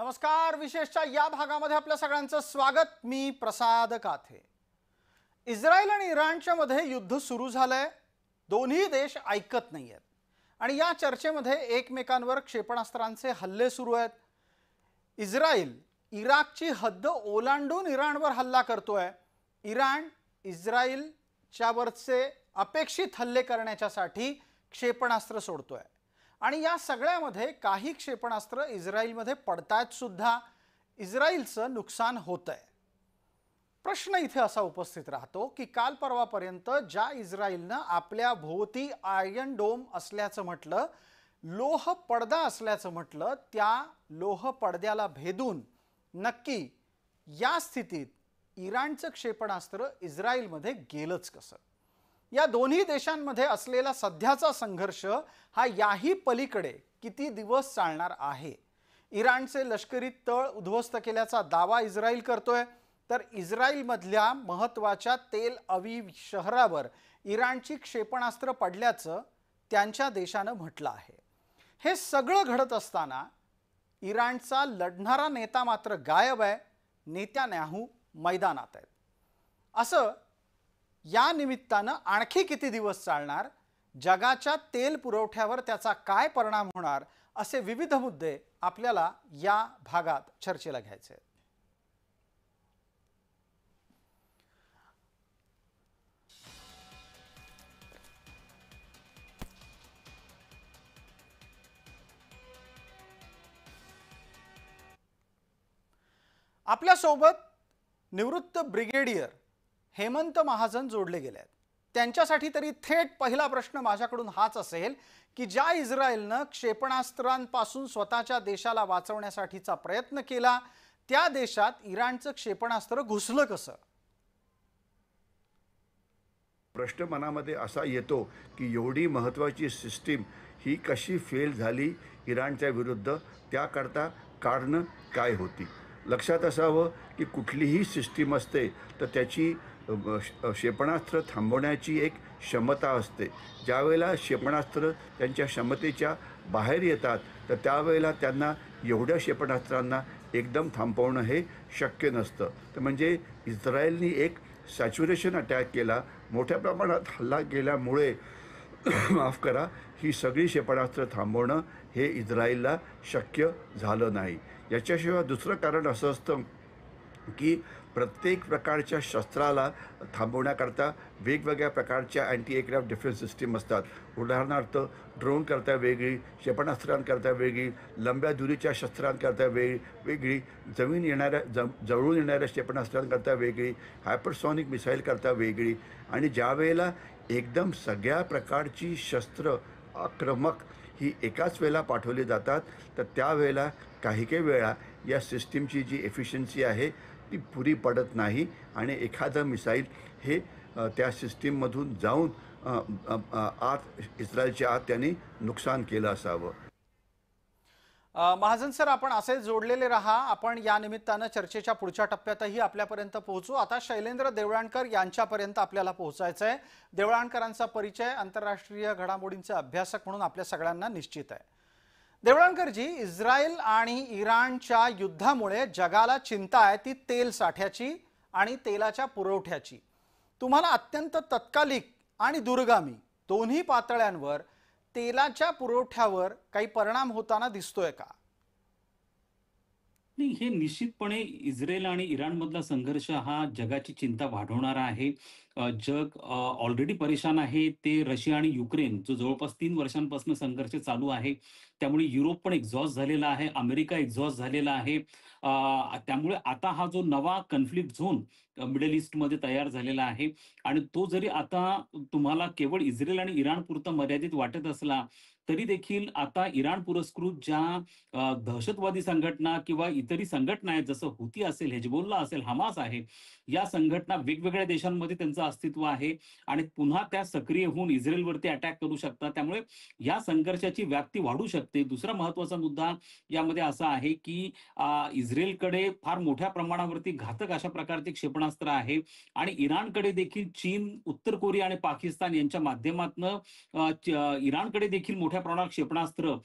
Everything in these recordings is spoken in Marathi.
नमस्कार. विशेषच्या या भागामध्ये आपल्या सगळ्यांचं स्वागत. मी प्रसाद काथे. इस्रायल आणि इराणच्या मध्ये युद्ध सुरू झालंय. दोन्ही देश ऐकत नाहीयेत आणि या चर्चेमध्ये एकमेकांवर क्षेपणास्त्रांचे हल्ले सुरू आहेत. इस्रायल इराकची हद्द ओलांडून इराणवर हल्ला करतोय. इराण इस्रायलच्यावरचे अपेक्षित हल्ले करण्यासाठी क्षेपणास्त्र सोडतोय आणि या सगळ्यामध्ये काही क्षेपणास्त्र इस्रायलमध्ये पडतायत सुद्धा. इस्रायलचं नुकसान होतंय. प्रश्न इथे असा उपस्थित राहतो की काल परवापर्यंत ज्या इस्रायलनं आपल्या भोवती आयर्न डोम असल्याचं म्हटलं, लोह पडदा असल्याचं म्हटलं, त्या लोह पडद्याला भेदून नक्की या स्थितीत इराणचं क्षेपणास्त्र इस्रायलमध्ये गेलंच कसं? या दोन्ही देशांमध्ये असलेला सध्याचा संघर्ष हा याही पलीकडे किती दिवस चालणार आहे? इराणचे लष्करी तळ उद्ध्वस्त केल्याचा दावा इस्रायल करतोय, तर इस्रायलमधल्या महत्त्वाच्या तेल अवीव शहरावर इराणची क्षेपणास्त्र पडल्याचं त्यांच्या देशानं म्हटलं आहे. हे सगळं घडत असताना इराणचा लढणारा नेता मात्र गायब आहे. नेत्यान्याहू मैदानात आहेत. असं या निमित्तानं आणखी किती दिवस चालणार? जगाच्या तेल पुरवठ्यावर त्याचा काय परिणाम होणार? असे विविध मुद्दे आपल्याला या भागात चर्चेला घ्यायचे आहेत. आपल्यासोबत निवृत्त ब्रिगेडियर हेमंत महाजन जोडले गेले आहेत. त्यांच्यासाठी तरी थेट पहिला प्रश्न माझ्याकडून हाच असेल की ज्या इस्रायलनं क्षेपणास्त्रांपासून स्वतःच्या देशाला वाचवण्यासाठीचा प्रयत्न केला, त्या देशात इराणचं क्षेपणास्त्र घुसलं कसं? प्रश्न मनामध्ये असा येतो की एवढी महत्त्वाची सिस्टीम ही कशी फेल झाली इराणच्या विरुद्ध? त्याकरता कारणं काय होती? लक्षात असावं की कुठलीही सिस्टीम असते तर त्याची क्षेपणास्त्र थांबवण्याची एक क्षमता असते. ज्यावेळेला क्षेपणास्त्र त्यांच्या क्षमतेच्या बाहेर येतात तर त्यावेळेला त्यांना एवढ्या क्षेपणास्त्रांना एकदम थांबवणं हे शक्य नसतं. तर म्हणजे इस्रायलनी एक सॅच्युरेशन अटॅक केला, मोठ्या प्रमाणात हल्ला केल्यामुळे माफ करा, ही सगळी क्षेपणास्त्र थांबवणं हे इस्रायलला शक्य झालं नाही. याच्याशिवाय दुसरं कारण असं असतं की प्रत्येक प्रकारच्या शस्त्राला थांबवण्याकरता वेगवेगळ्या प्रकारच्या अँटी एअरक्राफ्ट डिफेन्स सिस्टीम असतात. उदाहरणार्थ ड्रोन करता वेगळी, क्षेपणास्त्रांकरता वेगळी, लंब्या दुरीच्या शस्त्रांकरता वेगळी, जवळून येणाऱ्या क्षेपणास्त्रांकरता वेगळी, हायपरसॉनिक मिसाईल करता वेगळी. आणि ज्या वेळेला एकदम सगळ्या प्रकारची शस्त्र आक्रमक ही एकाच वेळेला पाठवली जातात तर त्यावेळेला काही वेळा या सिस्टीमची जी एफिशियन्सी आहे ती पुरी पडत नाही आणि एखादं मिसाईल हे त्या सिस्टीममधून जाऊन इस्रायलच्या आत त्यांनी नुकसान केलं असावं. महाजन सर, आपण असे जोडलेले राहा. आपण या निमित्तानं चर्चेच्या पुढच्या टप्प्यातही आपल्यापर्यंत पोहोचू. आता शैलेंद्र देवळाणकर यांच्यापर्यंत आपल्याला पोहोचायचं आहे. देवळाणकरांचा परिचय आंतरराष्ट्रीय घडामोडींचे अभ्यासक म्हणून आपल्या सगळ्यांना निश्चित आहे. देवळाणकरजी, इस्रायल आणि इराणच्या युद्धामुळे जगाला चिंता आहे ती तेल साठ्याची आणि तेलाच्या पुरवठ्याची. तुम्हाला अत्यंत तत्कालिक आणि दूरगामी दोन्ही पातळ्यांवर तेलाच्या पुरवठ्यावर काही परिणाम होताना दिसतोय का? नाही, हे निश्चितपणे इस्रायल आणि इराणमधला संघर्ष हा जगाची चिंता वाढवणारा आहे. जग ऑलरेडी परेशान आहे. ते रशिया आणि युक्रेन जो जवळपास 3 वर्षांपासून संघर्ष चालू आहे, त्यामुळे युरोप पण एक्झॉस्ट झालेला आहे, अमेरिका एक्झॉस्ट झालेला आहे. त्यामुळे आता हा जो नवा कन्फ्लिक्ट झोन मिडल ईस्टमध्ये तयार झालेला आहे आणि तो जरी आता तुम्हाला केवळ इस्रायल आणि इराण पुरता मर्यादित वाटत असला तरी देखील आता इराण पुरस्कृत ज्या दहशतवादी संघटना किंवा इतरही संघटना आहेत, जसं हुती असेल, हेजबोल्ला असेल, हमास आहे, या संघटना वेगवेगळ्या देशांमध्ये त्यांचं अस्तित्व आहे आणि पुन्हा त्या सक्रिय होऊन इस्रायलवरती अटॅक करू शकतात. त्यामुळे या संघर्षाची व्याप्ती वाढू शकते. शकते. दुसरा महत्त्वाचा मुद्दा यामध्ये असा आहे, की इस्रायलकडे फार मोठ्या प्रमाणावरती घातक अशा प्रकारचे क्षेपणास्त्र आहे आणि इराणकडे देखील चीन, उत्तर कोरिया आणि पाकिस्तान यांच्या माध्यमातनं इराणकडे देखील मोठ्या प्रमाणात क्षेपणास्त्र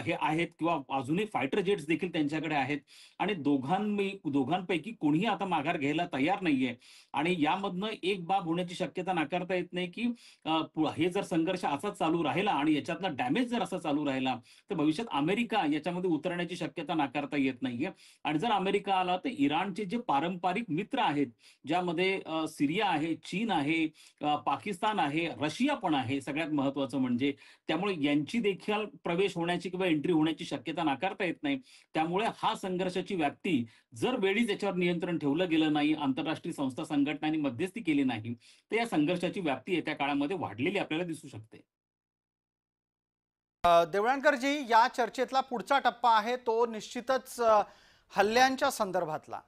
हे आहेत किंवा अजूनही फायटर जेट्स देखील त्यांच्याकडे आहेत आणि दोघांपैकी कोणीही आता माघार घ्यायला तयार नाहीये आणि यामधनं एक बाब होण्याची शक्यता नाकारता येत नाही, की हे जर संघर्ष असाच चालू राहिला आणि याच्यातला डॅमेज जर असा चालू राहिला, तर भविष्यात अमेरिका याच्यामध्ये उतरण्याची शक्यता नाकारता येत नाहीये आणि जर अमेरिका आला तर इराणचे जे पारंपरिक मित्र आहेत, ज्यामध्ये सिरिया आहे, चीन आहे, पाकिस्तान आहे, रशिया पण आहे सगळ्यात महत्त्वाचं म्हणजे. त्यामुळे यांची देखील प्रवेश होण्याची किंवा एंट्री होण्याची शक्यता नाकारता येत नाही. त्यामुळे हा संघर्षाची व्याप्ती जर वेळीच याच्यावर नियंत्रण ठेवलं गेलं नाही, आंतरराष्ट्रीय संस्था संघटनांनी मध्यस्थी केली नाही, तर या संघर्षाची व्याप्ती येत्या काळामध्ये वाढलेली आपल्याला दिसू शकते. देवळणकरजी, या चर्चेतला पुढचा टप्पा आहे तो निश्चितच हल्ल्यांच्या संदर्भातला.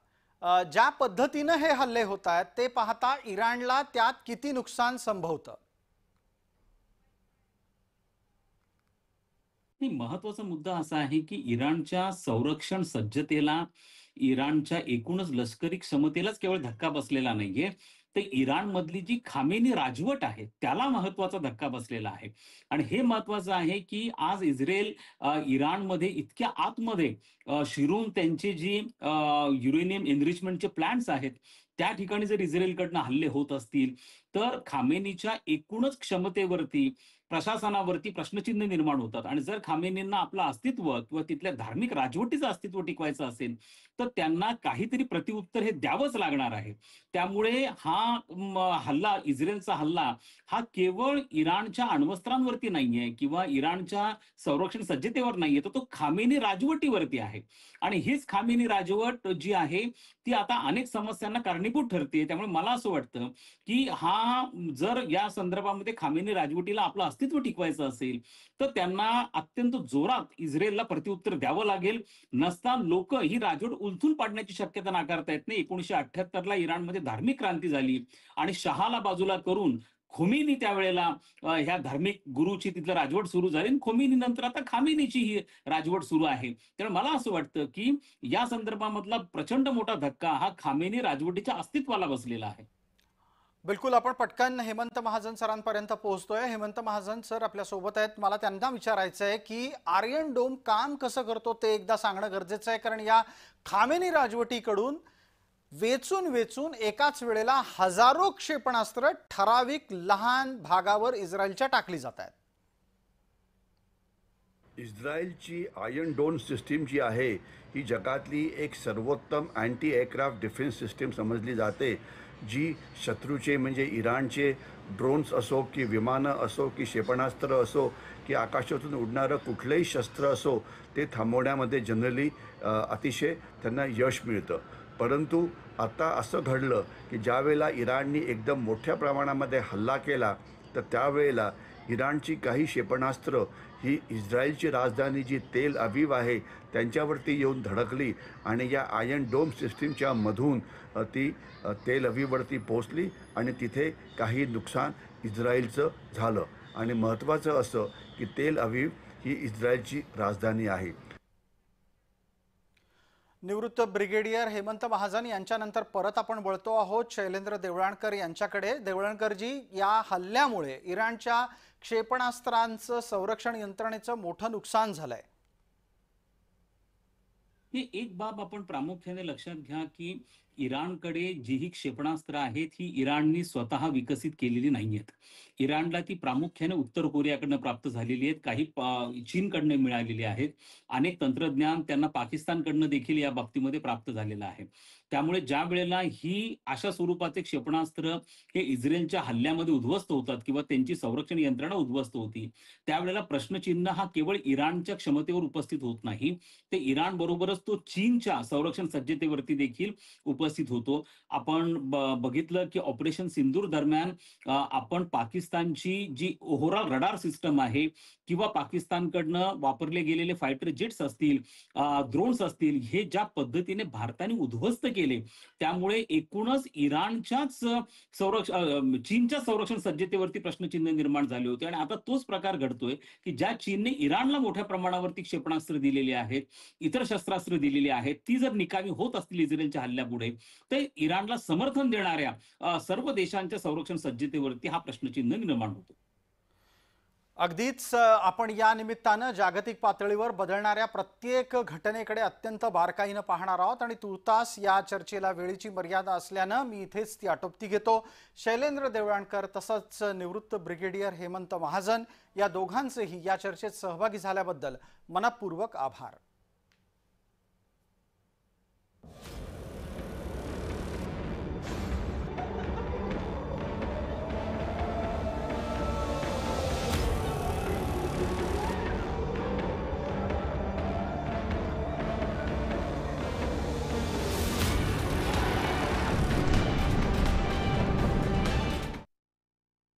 ज्या पद्धतीनं हे हल्ले होत आहेत ते पाहता इराणला त्यात किती नुकसान संभवतं? महत्वाचा मुद्दा असा आहे, की इराणच्या संरक्षण सज्जतेला, इराणच्या एकूणच लष्करी क्षमतेलाच केवळ धक्का बसलेला नाहीये, तर इराणमधली जी खामेनी राजवट आहे, त्याला महत्वाचा धक्का बसलेला आहे. आणि हे महत्वाचं आहे, की आज इस्रायल इराणमध्ये इतक्या आतमध्ये शिरून त्यांची जी युरेनियम एनरिचमेंटचे प्लांट्स आहेत, त्या ठिकाणी जर इस्रायलकडनं हल्ले होत असतील, तर खामेनीच्या एकूणच क्षमतेवरती, प्रशासनावरती प्रश्नचिन्ह निर्माण होतात आणि जर खामेनींना आपलं अस्तित्व किंवा तिथल्या धार्मिक राजवटीचं अस्तित्व टिकवायचं असेल, तर त्यांना काहीतरी प्रत्युत्तर हे द्यावंच लागणार आहे. त्यामुळे हा हल्ला, इस्रायलचा हल्ला हा केवळ इराणच्या अण्वस्त्रांवरती नाहीये किंवा इराणच्या संरक्षण सज्जतेवर नाहीये, तर तो खामेनी राजवटीवरती आहे. आणि हीच खामेनी राजवट जी आहे ती आता अनेक समस्यांना कारणीभूत ठरते. त्यामुळे मला असं वाटतं, की हा जर या संदर्भामध्ये खामेनी राजवटीला आपलं अस्तित्व टिकवायचं असेल, तर त्यांना अत्यंत जोरात इस्रायलला प्रत्युत्तर द्यावं लागेल. नसता लोक ही राजवट उलथून पाडण्याची शक्यता नाकारता येत नाही. 1978ला इराणमध्ये धार्मिक क्रांती झाली आणि शहाला बाजूला करून खोमेनी त्यावेळेला ह्या धार्मिक गुरुची तिथलं राजवट सुरू झाली आणि खोमेनी नंतर आता खामेनीची ही राजवट सुरू आहे. त्यामुळे मला असं वाटतं, की या संदर्भामधला प्रचंड मोठा धक्का हा खामेनी राजवटीच्या अस्तित्वाला बसलेला आहे. बिलकुल, आपण पटकन हेमंत महाजन सरांपर्यंत पोहोचतोय. हेमंत महाजन सर आपल्या सोबत आहेत. मला त्यांना विचारायचं आहे, की आर्यन डोम काम कसं करतो ते एकदा सांगणं गरजेचं आहे, कारण या खामेनी राजवटीकडून वेचून वेचून एकाच वेळेला हजारो क्षेपणास्त्र ठराविक लहान भागावर इस्रायलच्या टाकली जात आहेत. इस्रायलची आयर्न डोम सिस्टीम जी आहे ही जगातली एक सर्वोत्तम अँटी एअरक्राफ्ट डिफेन्स सिस्टीम समजली जाते, जी शत्रूचे म्हणजे इराणचे ड्रोन्स असो की विमानं असो की क्षेपणास्त्र असो की आकाशातून उडणारं कुठलंही शस्त्र असो, ते थांबवण्यामध्ये जनरली अतिशय त्यांना यश मिळतं. परंतु आता असं घडलं की ज्यावेळेला इराणनी एकदम मोठ्या प्रमाणामध्ये हल्ला केला, तर त्यावेळेला इराणची काही क्षेपणास्त्र ही इस्रायलची राजधानी जी तेल अवीव आहे त्यांच्यावरती येऊन धडकली आणि या आयर्न डोम सिस्टीमच्या मधून ती तेल अवीववरती पोहोचली आणि तिथे काही नुकसान इस्रायलचं झालं. आणि महत्त्वाचं असं की तेल अवीव ही इस्रायलची राजधानी आहे. निवृत्त ब्रिगेडियर हेमंत महाजन यांच्यानंतर परत आपण वळतो आहोत शैलेंद्र देवळणकर यांच्याकडे. देवळणकरजी, या हल्ल्यामुळे इराणच्या क्षेपणास्त्रांचं संरक्षण यंत्रणेचं मोठं नुकसान झालंय. ही एक बाब आपण प्रामुख्याने लक्षात घ्या, की इराणकडे जी ही क्षेपणास्त्र आहेत ही इराणनी स्वतः विकसित केलेली नाहीयेत. इराणला ती प्रामुख्याने उत्तर कोरियाकडनं प्राप्त झालेली आहेत, काही चीनकडनं मिळालेली आहेत. अनेक तंत्रज्ञान त्यांना पाकिस्तानकडनं देखील या बाबतीमध्ये प्राप्त झालेलं आहे. त्यामुळे ज्या वेळेला ही अशा स्वरूपाचे क्षेपणास्त्र हे इस्रायलच्या हल्ल्यामध्ये उद्ध्वस्त होतात किंवा त्यांची संरक्षण यंत्रणा उद्ध्वस्त होती, त्यावेळेला प्रश्नचिन्ह हा केवळ इराणच्या क्षमतेवर उपस्थित होत नाही, ते इराण बरोबरच तो चीनच्या संरक्षण सज्जतेवरती देखील उपस्थित होतो. आपण बघितलं की ऑपरेशन सिंदूर दरम्यान आपण पाकिस्तानची जी ओव्हरऑल रडार सिस्टम आहे किंवा पाकिस्तानकडनं वापरले गेलेले फायटर जेट्स असतील, ड्रोन्स असतील, हे ज्या पद्धतीने भारताने उद्ध्वस्त केले, त्यामुळे एकूणच इराणच्याच चीनच्या संरक्षण सज्जतेवरती प्रश्नचिन्ह निर्माण झाले होते. आणि आता तोच प्रकार घडतोय की ज्या चीनने इराणला मोठ्या प्रमाणावरती क्षेपणास्त्र दिलेली आहेत, इतर शस्त्रास्त्र दिलेली आहेत, ती जर निकामी होत असतील इस्रायलच्या हल्ल्यापुढे, तर इराणला समर्थन देणाऱ्या सर्व देशांच्या संरक्षण सज्जतेवरती हा प्रश्नचिन्ह निर्माण होतो. अगदीच आपण या निमित्तानं जागतिक पातळीवर बदलणाऱ्या प्रत्येक घटनेकडे अत्यंत बारकाईनं पाहणार आहोत आणि तुर्तास या चर्चेला वेळेची मर्यादा असल्यानं मी इथेच ती आटोपती घेतो. शैलेंद्र देवळाणकर तसंच निवृत्त ब्रिगेडियर हेमंत महाजन या दोघांचेही या चर्चेत सहभागी झाल्याबद्दल मनपूर्वक आभार.